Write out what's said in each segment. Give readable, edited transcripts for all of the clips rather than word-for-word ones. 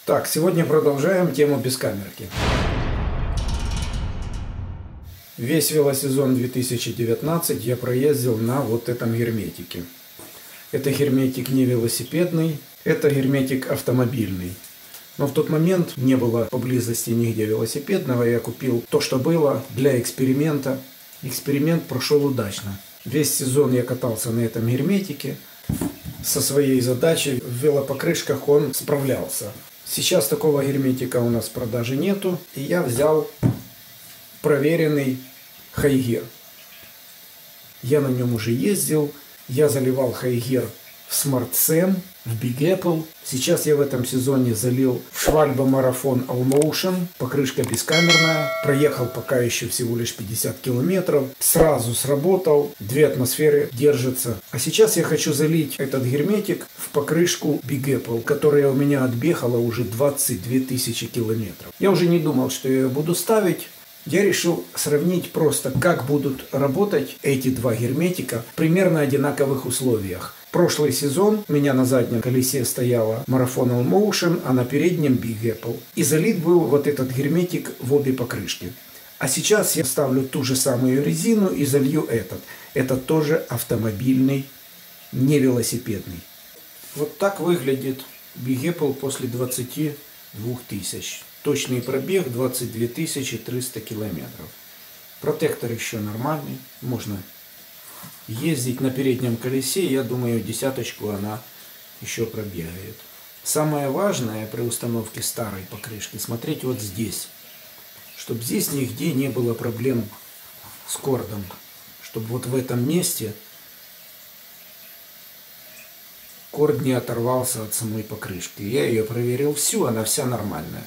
Так, сегодня продолжаем тему бескамерки. Весь велосезон 2019 я проездил на вот этом герметике. Это герметик не велосипедный, это герметик автомобильный. Но в тот момент не было поблизости нигде велосипедного, я купил то, что было для эксперимента. Эксперимент прошел удачно. Весь сезон я катался на этом герметике. Со своей задачей в велопокрышках он справлялся. Сейчас такого герметика у нас в продаже нету. И я взял проверенный Хайгер. Я на нем уже ездил. Я заливал Хайгер в Smart Sam, в Big Apple. Сейчас я в этом сезоне залил в Schwalbe Marathon All Motion. Покрышка бескамерная. Проехал пока еще всего лишь 50 километров. Сразу сработал. 2 атмосферы держится. А сейчас я хочу залить этот герметик в покрышку Big Apple, которая у меня отбегала уже 22 тысячи километров. Я уже не думал, что я ее буду ставить. Я решил сравнить просто, как будут работать эти два герметика в примерно одинаковых условиях. Прошлый сезон у меня на заднем колесе стояла Marathon All Motion, а на переднем Big Apple. И залит был вот этот герметик в обе покрышки. А сейчас я ставлю ту же самую резину и залью этот. Это тоже автомобильный, не велосипедный. Вот так выглядит Big Apple после 22 тысяч. Точный пробег 22 300 километров. Протектор еще нормальный. Можно ездить на переднем колесе. Я думаю, десяточку она еще пробегает. Самое важное при установке старой покрышки смотреть вот здесь. Чтобы здесь нигде не было проблем с кордом. Чтобы вот в этом месте корд не оторвался от самой покрышки. Я ее проверил всю, она вся нормальная.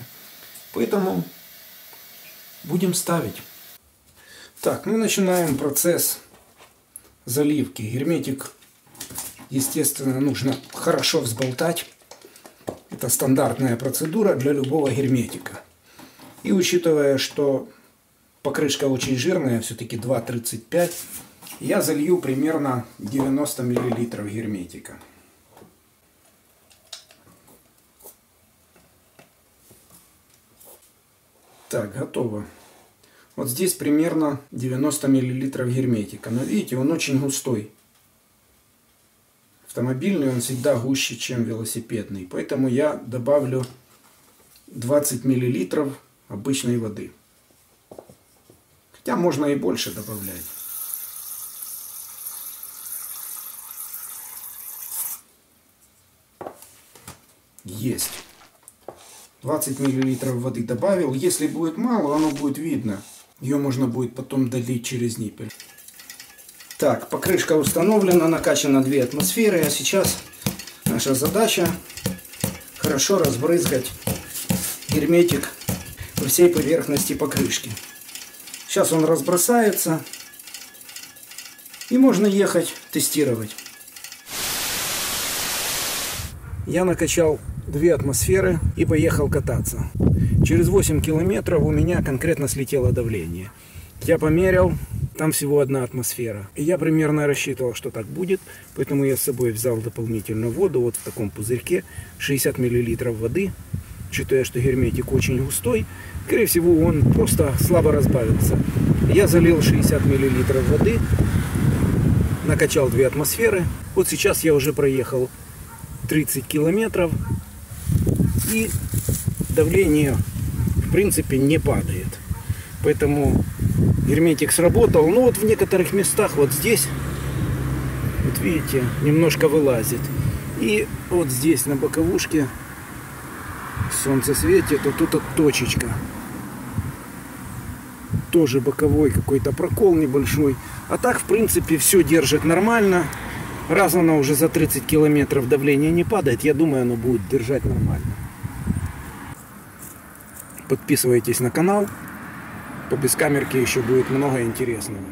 Поэтому будем ставить. Так, мы начинаем процесс заливки. Герметик, естественно, нужно хорошо взболтать. Это стандартная процедура для любого герметика. И учитывая, что покрышка очень жирная, все-таки 2,35, я залью примерно 90 мл герметика. Так, готово. Вот здесь примерно 90 мл герметика. Но видите, он очень густой. Автомобильный он всегда гуще, чем велосипедный. Поэтому я добавлю 20 мл обычной воды. Хотя можно и больше добавлять. Есть. 20 мл воды добавил. Если будет мало, оно будет видно. Ее можно будет потом долить через ниппель. Так, покрышка установлена, накачана 2 атмосферы. А сейчас наша задача хорошо разбрызгать герметик по всей поверхности покрышки. Сейчас он разбросается. И можно ехать тестировать. Я накачал 2 атмосферы и поехал кататься. Через 8 километров у меня конкретно слетело давление. Я померил, там всего 1 атмосфера. И я примерно рассчитывал, что так будет. Поэтому я с собой взял дополнительную воду. Вот в таком пузырьке 60 мл воды. Учитывая, что герметик очень густой, скорее всего, он просто слабо разбавился. Я залил 60 мл воды. Накачал 2 атмосферы. Вот сейчас я уже проехал 30 километров. И давление в принципе не падает. Поэтому герметик сработал. Но вот в некоторых местах, вот здесь, вот видите, немножко вылазит. И вот здесь на боковушке солнце светит, вот тут точечка. Тоже боковой какой-то прокол небольшой. А так в принципе все держит нормально. Раз оно уже за 30 километров давление не падает, я думаю, оно будет держать нормально. Подписывайтесь на канал. По бескамерке еще будет много интересного.